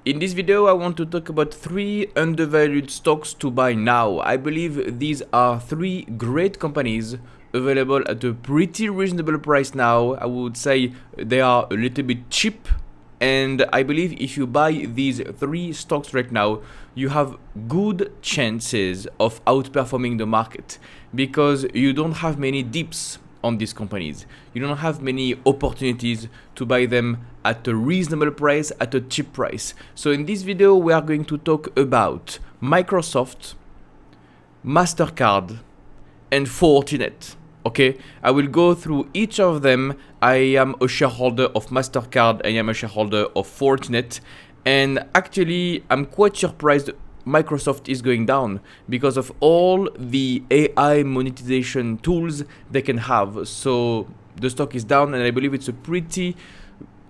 In this video, I want to talk about 3 undervalued stocks to buy now. I believe these are 3 great companies available at a pretty reasonable price now. I would say they are a little bit cheap, and I believe if you buy these 3 stocks right now, you have good chances of outperforming the market because you don't have many dips on these companies. You don't have many opportunities to buy them at a reasonable price, at a cheap price. So in this video, we are going to talk about Microsoft, Mastercard, and Fortinet. Okay, I will go through each of them. I am a shareholder of Mastercard, I am a shareholder of Fortinet, and actually I'm quite surprised Microsoft is going down because of all the AI monetization tools they can have. So the stock is down, and I believe it's a pretty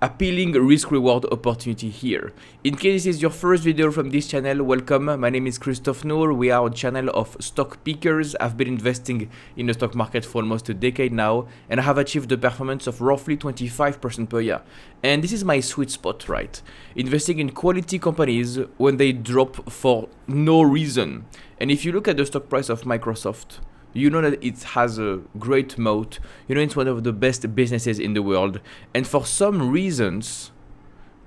appealing risk-reward opportunity here. In case this is your first video from this channel, welcome. My name is Christophe Noor. We are a channel of stock pickers. I've been investing in the stock market for almost a decade now, and I have achieved a performance of roughly 25% per year. And this is my sweet spot, right? Investing in quality companies when they drop for no reason. And if you look at the stock price of Microsoft, you know that it has a great moat. You know it's one of the best businesses in the world. And for some reasons,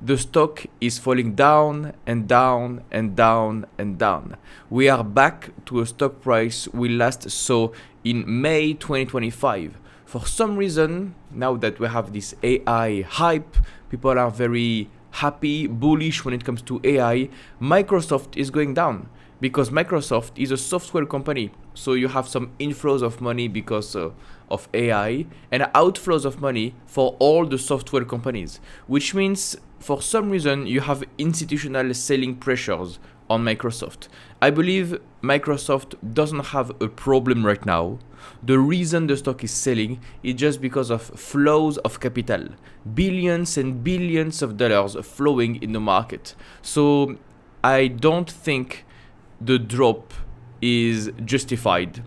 the stock is falling down and down and down and down. We are back to a stock price we last saw in May 2025. For some reason, now that we have this AI hype, people are very happy, bullish when it comes to AI. Microsoft is going down because Microsoft is a software company. So you have some inflows of money because of AI and outflows of money for all the software companies, which means for some reason you have institutional selling pressures on Microsoft. I believe Microsoft doesn't have a problem right now. The reason the stock is selling is just because of flows of capital, billions and billions of dollars flowing in the market. So I don't think the drop is justified,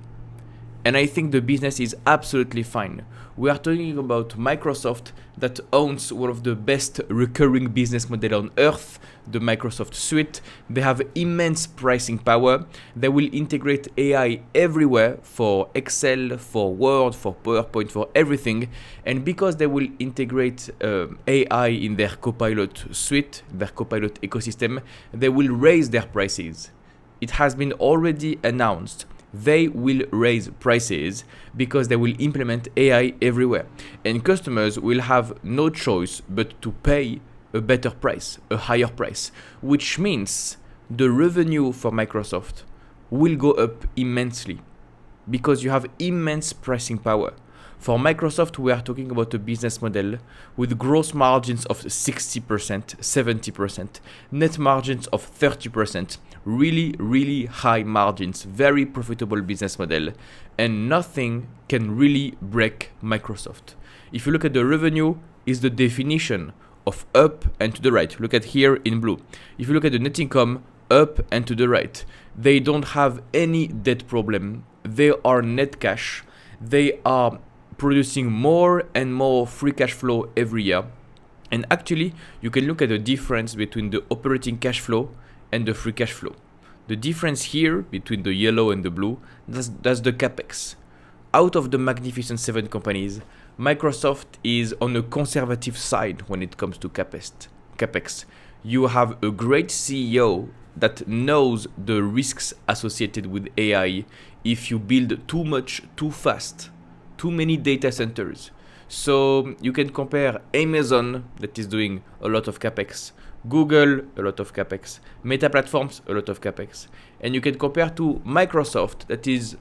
and I think the business is absolutely fine. We are talking about Microsoft that owns one of the best recurring business model on earth, the Microsoft suite. They have immense pricing power. They will integrate AI everywhere for Excel, for Word, for PowerPoint, for everything. And because they will integrate AI in their Copilot suite, their Copilot ecosystem, they will raise their prices. It has been already announced they will raise prices because they will implement AI everywhere, and customers will have no choice but to pay a better price, a higher price, which means the revenue for Microsoft will go up immensely because you have immense pricing power. For Microsoft, we are talking about a business model with gross margins of 60%, 70%, net margins of 30%, really high margins, very profitable business model, and nothing can really break Microsoft. If you look at the revenue, is the definition of up and to the right. Look at here in blue. If you look at the net income, up and to the right. They don't have any debt problem. They are net cash. They are producing more and more free cash flow every year. And actually, you can look at the difference between the operating cash flow and the free cash flow. The difference here between the yellow and the blue, that's the capex. Out of the Magnificent 7 companies, Microsoft is on a conservative side when it comes to capex. You have a great CEO that knows the risks associated with AI if you build too much, too fast, too many data centers. So you can compare Amazon, that is doing a lot of capex, Google, a lot of capex, Meta Platforms, a lot of capex, and you can compare to Microsoft that is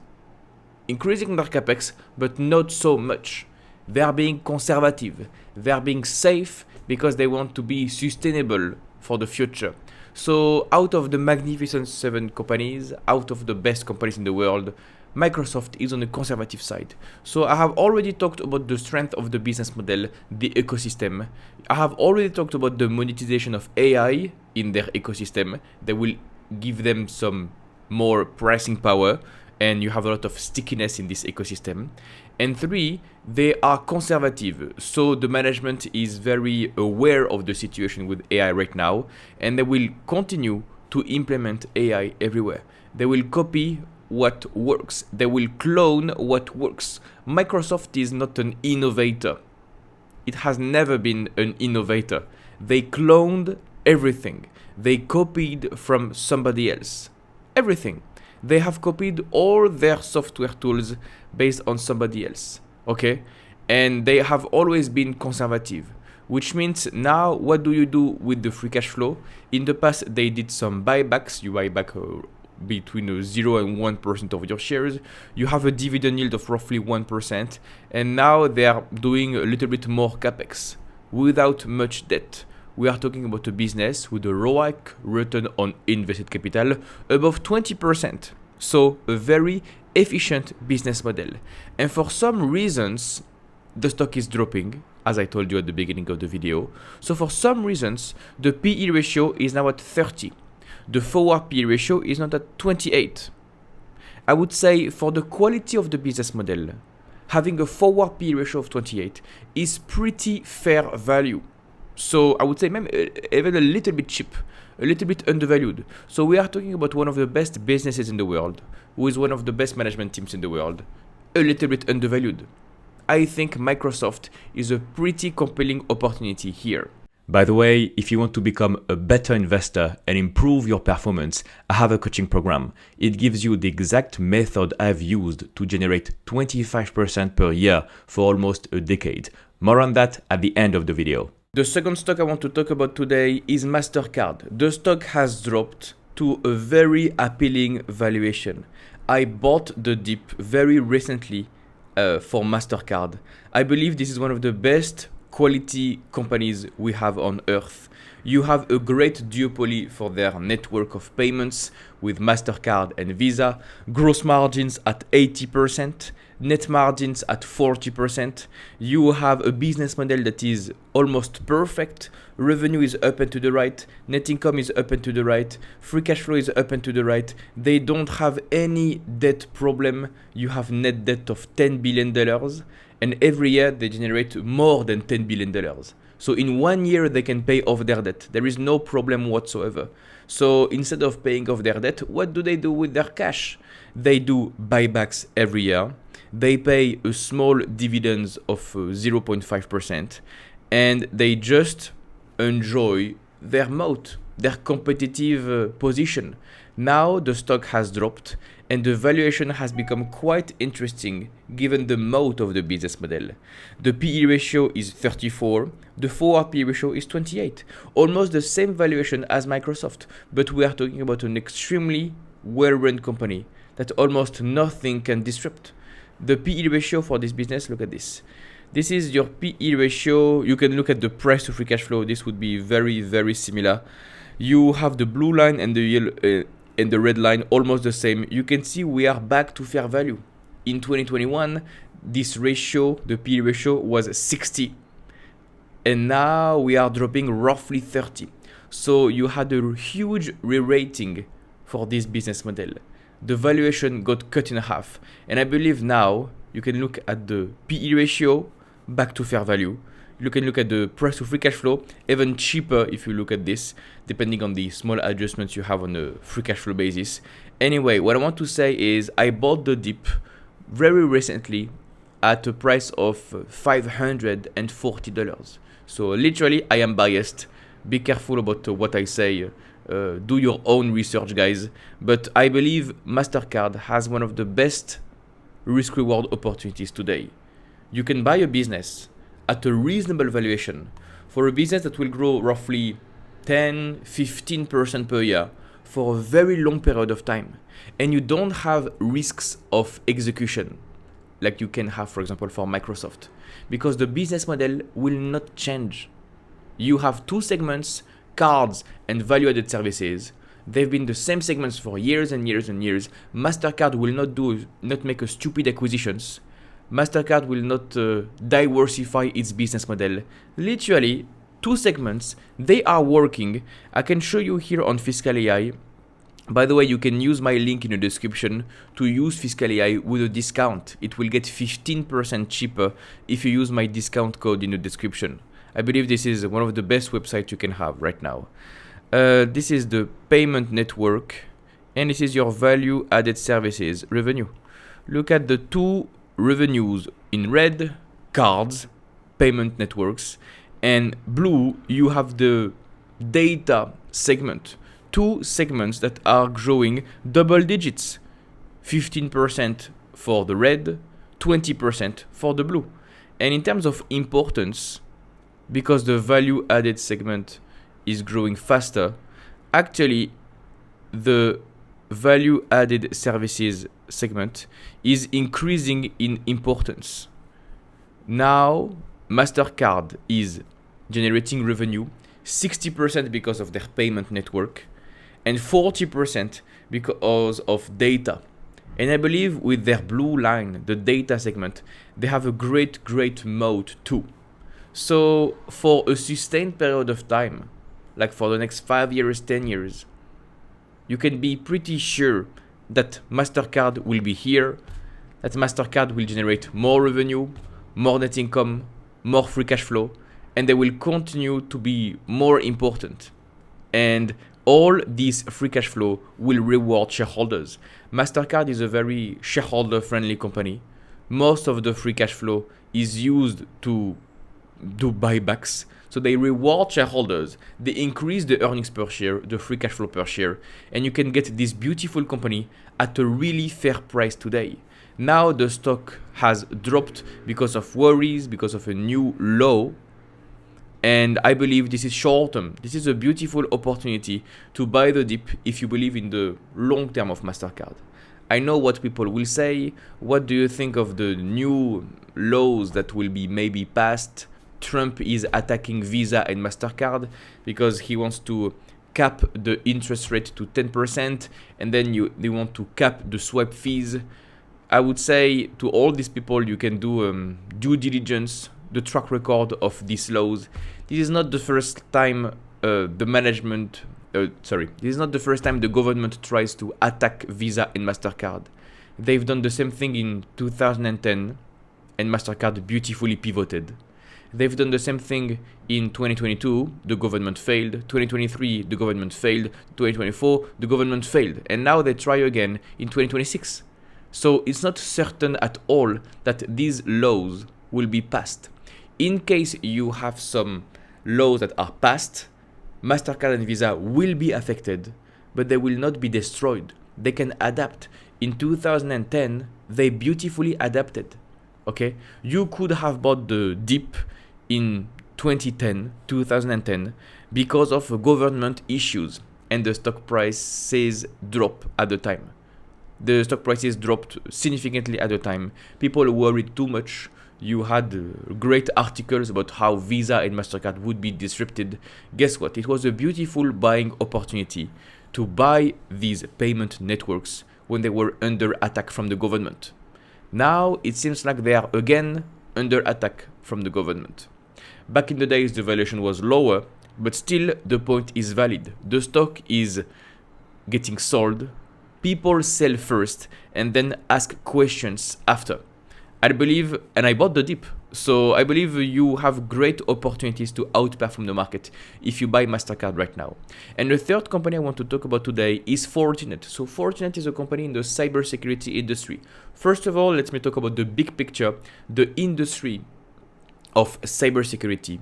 increasing their capex but not so much. They are being conservative, they are being safe because they want to be sustainable for the future. So out of the Magnificent 7 companies, out of the best companies in the world, Microsoft is on the conservative side. So I have already talked about the strength of the business model, the ecosystem. I have already talked about the monetization of AI in their ecosystem. They will give them some more pricing power. and you have a lot of stickiness in this ecosystem. And 3, they are conservative, so the management is very aware of the situation with AI right now, and they will continue to implement AI everywhere. They will copy what works. They will clone what works. Microsoft is not an innovator. It has never been an innovator. They cloned everything. They copied from somebody else. Everything. They have copied all their software tools based on somebody else. Okay? And they have always been conservative. Which means now, what do you do with the free cash flow? In the past, they did some buybacks. You buy back between 0 and 1% of your shares. You have a dividend yield of roughly 1%. And now they are doing a little bit more capex without much debt. We are talking about a business with a ROIC, return on invested capital, above 20%. So a very efficient business model. And for some reasons, the stock is dropping, as I told you at the beginning of the video. So for some reasons, the PE ratio is now at 30. The forward PE ratio is not at 28. I would say for the quality of the business model, having a forward PE ratio of 28 is pretty fair value. So I would say maybe even a little bit cheap, a little bit undervalued. So we are talking about one of the best businesses in the world, who is one of the best management teams in the world, a little bit undervalued. I think Microsoft is a pretty compelling opportunity here. By the way, if you want to become a better investor and improve your performance, I have a coaching program. It gives you the exact method I've used to generate 25% per year for almost a decade. More on that at the end of the video. The second stock I want to talk about today is Mastercard. The stock has dropped to a very appealing valuation. I bought the dip very recently for Mastercard. I believe this is one of the best quality companies we have on earth. You have a great duopoly for their network of payments with Mastercard and Visa, gross margins at 80%, net margins at 40%. You have a business model that is almost perfect. Revenue is up and to the right, net income is up and to the right, free cash flow is up and to the right. They don't have any debt problem. You have net debt of $10 billion. And every year they generate more than $10 billion. So in 1 year they can pay off their debt. There is no problem whatsoever. So instead of paying off their debt, what do they do with their cash? They do buybacks every year. They pay a small dividends of 0.5%. And they just enjoy their moat, their competitive position. Now the stock has dropped and the valuation has become quite interesting given the moat of the business model. The PE ratio is 34, the forward PE ratio is 28, almost the same valuation as Microsoft, but we are talking about an extremely well-run company that almost nothing can disrupt. The PE ratio for this business, look at this. This is your PE ratio. You can look at the price to free cash flow. This would be very, very similar. You have the blue line and the yellow and the red line almost the same. You can see we are back to fair value. In 2021, this ratio, the PE ratio, was 60. And now we are dropping roughly 30. So you had a huge re-rating for this business model. The valuation got cut in half. And I believe now you can look at the PE ratio back to fair value. You can look at the price to free cash flow, even cheaper if you look at this, depending on the small adjustments you have on a free cash flow basis. Anyway, what I want to say is I bought the dip very recently at a price of $540. So literally, I am biased. Be careful about what I say. Do your own research, guys. But I believe Mastercard has one of the best risk-reward opportunities today. You can buy a business at a reasonable valuation for a business that will grow roughly 10-15% per year for a very long period of time. And you don't have risks of execution like you can have, for example, for Microsoft, because the business model will not change. You have two segments, cards and value-added services. They've been the same segments for years and years and years. Mastercard will not make a stupid acquisitions. Mastercard will not diversify its business model. Literally, two segments, they are working. I can show you here on Fiscal AI By the way, you can use my link in the description to use Fiscal AI with a discount. It will get 15% cheaper if you use my discount code in the description. I believe this is one of the best websites you can have right now. This is the payment network, and this is your value added services revenue. Look at the two revenues in red: cards, payment networks, and blue you have the data segment. Two segments that are growing double digits, 15% for the red, 20% for the blue. And in terms of importance, because the value added segment is growing faster, actually the value added services segment is increasing in importance. Now Mastercard is generating revenue 60% because of their payment network and 40% because of data. And I believe with their blue line, the data segment, they have a great moat too. So for a sustained period of time, like for the next 5 years, 10 years, you can be pretty sure that Mastercard will be here, that Mastercard will generate more revenue, more net income, more free cash flow, and they will continue to be more important. And all this free cash flow will reward shareholders. Mastercard is a very shareholder-friendly company. Most of the free cash flow is used to do buybacks. So they reward shareholders. They increase the earnings per share, the free cash flow per share, and you can get this beautiful company at a really fair price today. Now the stock has dropped because of worries, because of a new law. And I believe this is short term. This is a beautiful opportunity to buy the dip if you believe in the long term of Mastercard. I know what people will say. What do you think of the new laws that will be maybe passed? Trump is attacking Visa and Mastercard because he wants to cap the interest rate to 10%, and then they want to cap the swipe fees. I would say to all these people, you can do due diligence, the track record of these laws. This is not the first time this is not the first time the government tries to attack Visa and Mastercard. They've done the same thing in 2010, and Mastercard beautifully pivoted. They've done the same thing in 2022, the government failed. 2023, the government failed. 2024, the government failed. And now they try again in 2026. So it's not certain at all that these laws will be passed. In case you have some laws that are passed, Mastercard and Visa will be affected, but they will not be destroyed. They can adapt. In 2010, they beautifully adapted. Okay? You could have bought the dip in 2010, because of government issues, and the stock prices drop at the time. The stock prices dropped significantly at the time. People worried too much. You had great articles about how Visa and Mastercard would be disrupted. Guess what? It was a beautiful buying opportunity to buy these payment networks when they were under attack from the government. Now it seems like they are again under attack from the government. Back in the days, the valuation was lower, but still the point is valid. The stock is getting sold. People sell first and then ask questions after. I believe, and I bought the dip, so I believe you have great opportunities to outperform the market if you buy Mastercard right now. And the third company I want to talk about today is Fortinet. So Fortinet is a company in the cybersecurity industry. First of all, let me talk about the big picture. The industry of cybersecurity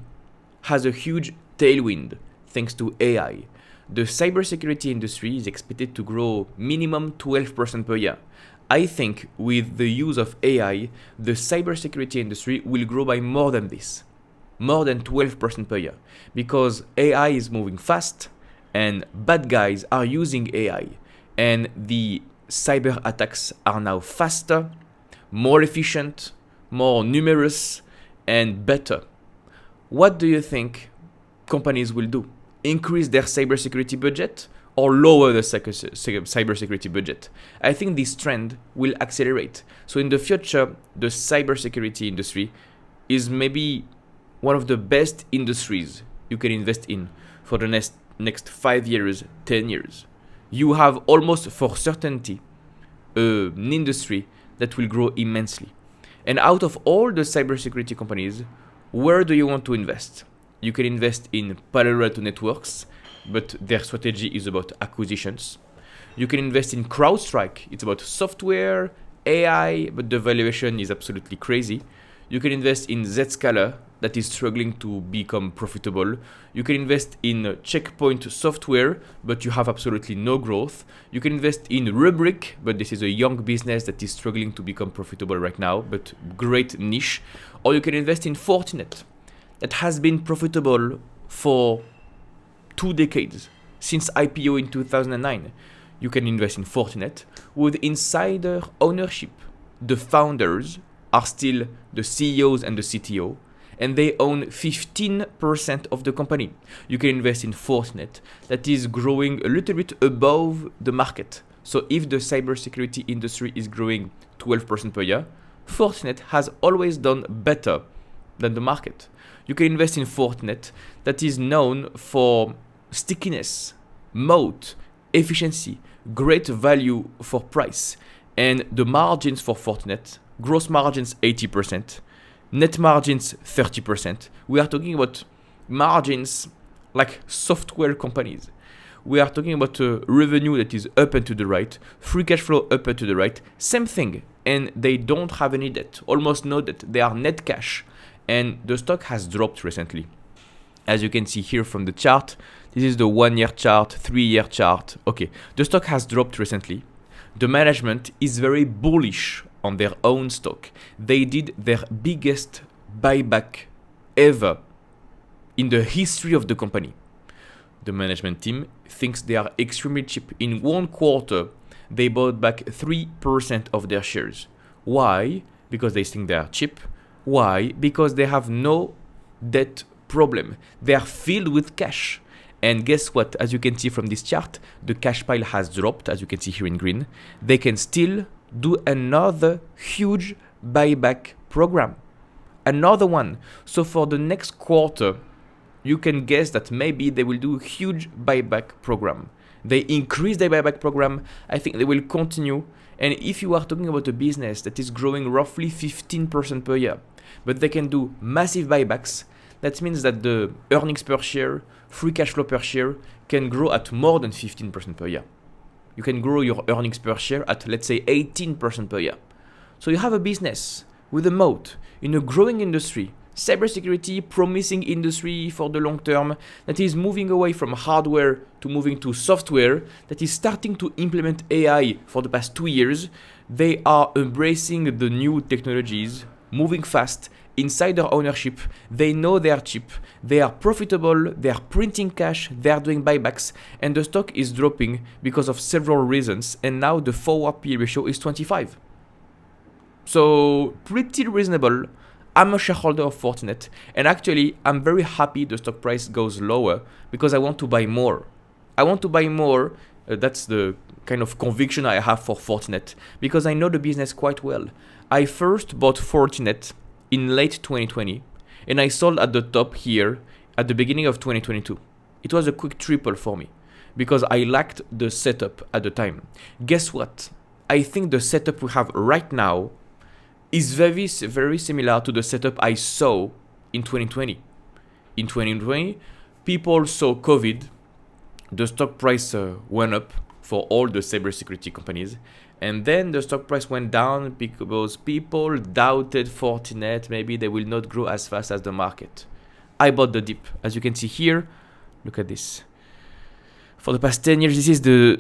has a huge tailwind thanks to AI. The cybersecurity industry is expected to grow minimum 12% per year. I think with the use of AI, the cybersecurity industry will grow by more than this, more than 12% per year, because AI is moving fast and bad guys are using AI, and the cyber attacks are now faster, more efficient, more numerous, and better. What do you think companies will do? Increase their cybersecurity budget or lower the cybersecurity budget? I think this trend will accelerate. So in the future, the cybersecurity industry is maybe one of the best industries you can invest in for the next 5 years, 10 years. you have almost for certainty an industry that will grow immensely. And out of all the cybersecurity companies, where do you want to invest? You can invest in Palo Alto Networks, but their strategy is about acquisitions. You can invest in CrowdStrike. It's about software, AI, but the valuation is absolutely crazy. You can invest in Zscaler, that is struggling to become profitable. You can invest in Checkpoint Software, but you have absolutely no growth. You can invest in Rubrik, but this is a young business that is struggling to become profitable right now, but great niche. Or you can invest in Fortinet, that has been profitable for 2 decades, since IPO in 2009. You can invest in Fortinet with insider ownership. The founders are still the CEOs and the CTO, and they own 15% of the company. You can invest in Fortinet that is growing a little bit above the market. So if the cybersecurity industry is growing 12% per year, Fortinet has always done better than the market. You can invest in Fortinet that is known for stickiness, moat, efficiency, great value for price. And the margins for Fortinet, gross margins 80%, net margins 30%. We are talking about margins like software companies. We are talking about revenue that is up and to the right, free cash flow up and to the right, same thing. And they don't have any debt, almost no debt. They are net cash. And the stock has dropped recently. As you can see here from the chart, this is the 1-year chart, 3-year chart. Okay, the stock has dropped recently. The management is very bullish on their own stock. They did their biggest buyback ever in the history of the company. The management team thinks they are extremely cheap. In 1 quarter, they bought back 3% of their shares. Why? Because they think they are cheap. Why? Because they have no debt problem. They are filled with cash. And guess what? As you can see from this chart, the cash pile has dropped, as you can see here in green. They can still do another huge buyback program. Another one. So for the next quarter, you can guess that maybe they will do a huge buyback program. They increase their buyback program. I think they will continue. And if you are talking about a business that is growing roughly 15% per year, but they can do massive buybacks, that means that the earnings per share, free cash flow per share can grow at more than 15% per year. You can grow your earnings per share at, let's say, 18% per year. So you have a business with a moat in a growing industry, cybersecurity, promising industry for the long term, that is moving away from hardware to moving to software, that is starting to implement AI for the past 2 years. They are embracing the new technologies, moving fast, insider ownership. They know they are cheap, they are profitable, they are printing cash, they are doing buybacks, and the stock is dropping because of several reasons, and now the forward PE ratio is 25. So pretty reasonable. I'm a shareholder of Fortinet, and actually I'm very happy the stock price goes lower because I want to buy more. I want to buy more. That's the kind of conviction I have for Fortinet because I know the business quite well. I first bought Fortinet in late 2020, and I sold at the top here at the beginning of 2022. It was a quick triple for me because I lacked the setup at the time. Guess what? I think the setup we have right now is very, very similar to the setup I saw in 2020. In 2020, people saw COVID, the stock price went up for all the cybersecurity companies, and then the stock price went down because people doubted Fortinet, maybe they will not grow as fast as the market. I bought the dip. As you can see here, look at this. For the past 10 years, this is the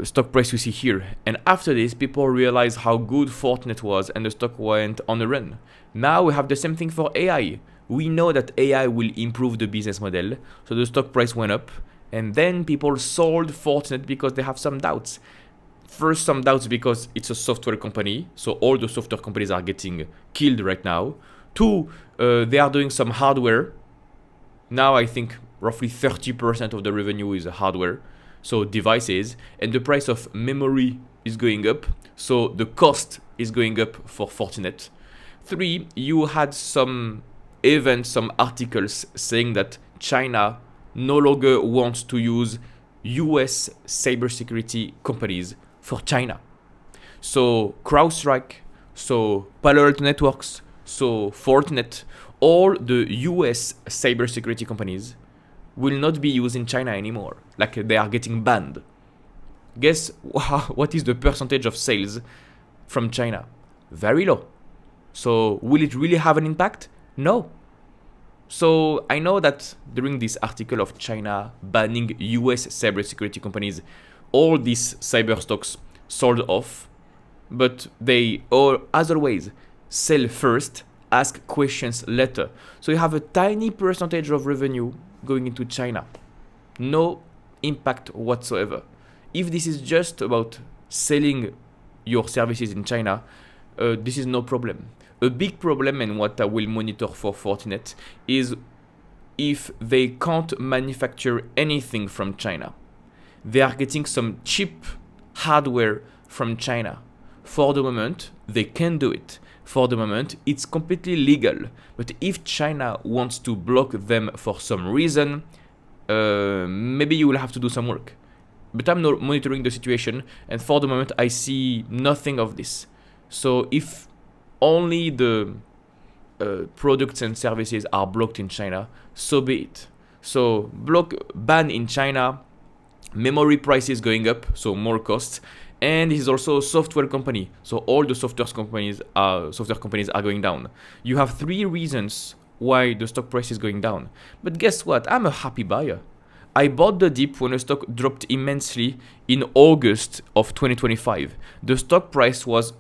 stock price you see here. And after this, people realized how good Fortinet was and the stock went on a run. Now we have the same thing for AI. We know that AI will improve the business model. So the stock price went up. And then people sold Fortinet because they have some doubts. First, some doubts because it's a software company. So all the software companies are getting killed right now. 2, they are doing some hardware. Now I think roughly 30% of the revenue is hardware, so devices, and the price of memory is going up, so the cost is going up for Fortinet. 3, you had some events, some articles saying that China no longer wants to use US cybersecurity companies for China. So CrowdStrike, so Palo Alto Networks, so Fortinet, all the US cybersecurity companies will not be used in China anymore. Like they are getting banned. Guess what is the percentage of sales from China? Very low. So will it really have an impact? No. So I know that during this article of China banning US cybersecurity companies, all these cyber stocks sold off, but they all, as always, sell first, ask questions later. So you have a tiny percentage of revenue going into China. No impact whatsoever. If this is just about selling your services in China, this is no problem. A big problem, and what I will monitor for Fortinet, is if they can't manufacture anything from China. They are getting some cheap hardware from China. For the moment, they can do it. For the moment, it's completely legal. But if China wants to block them for some reason, maybe you will have to do some work. But I'm not monitoring the situation, and for the moment, I see nothing of this. So if only the products and services are blocked in China, so be it. So ban in China, memory prices going up, so more costs, and it is also a software company, so all the software companies are going down. You have 3 reasons why the stock price is going down. But guess what? I'm a happy buyer. I bought the dip when the stock dropped immensely in August of 2025. The stock price was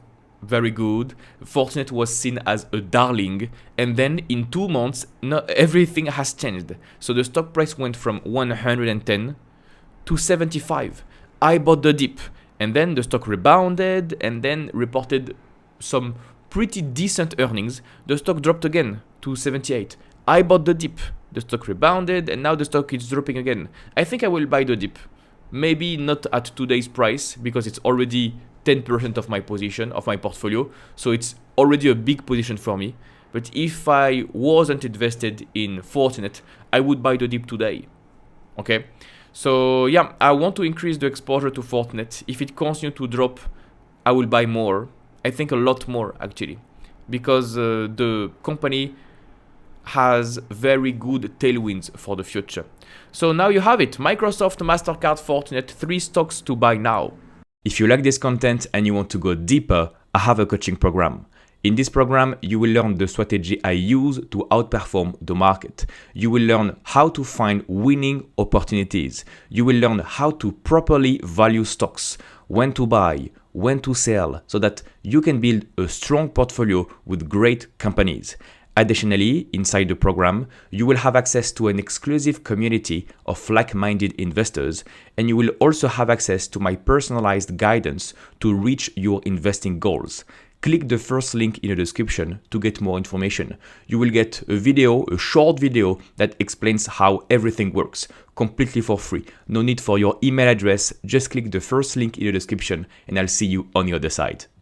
very good. Fortinet was seen as a darling, and then in 2 months, everything has changed. So the stock price went from 110 to 75. I bought the dip, and then the stock rebounded and then reported some pretty decent earnings. The stock dropped again to 78. I bought the dip. The stock rebounded, and now the stock is dropping again. I think I will buy the dip. Maybe not at today's price, because it's already 10% of my position, of my portfolio. So it's already a big position for me. But if I wasn't invested in Fortinet, I would buy the dip today. Okay? So yeah, I want to increase the exposure to Fortinet. If it continues to drop, I will buy more. I think a lot more, actually. Because the company has very good tailwinds for the future. So now you have it. Microsoft, Mastercard, Fortinet, 3 stocks to buy now. If you like this content and you want to go deeper, I have a coaching program. In this program, you will learn the strategy I use to outperform the market. You will learn how to find winning opportunities. You will learn how to properly value stocks, when to buy, when to sell, so that you can build a strong portfolio with great companies. Additionally, inside the program, you will have access to an exclusive community of like-minded investors, and you will also have access to my personalized guidance to reach your investing goals. Click the first link in the description to get more information. You will get a short video that explains how everything works, completely for free. No need for your email address, just click the first link in the description and I'll see you on the other side.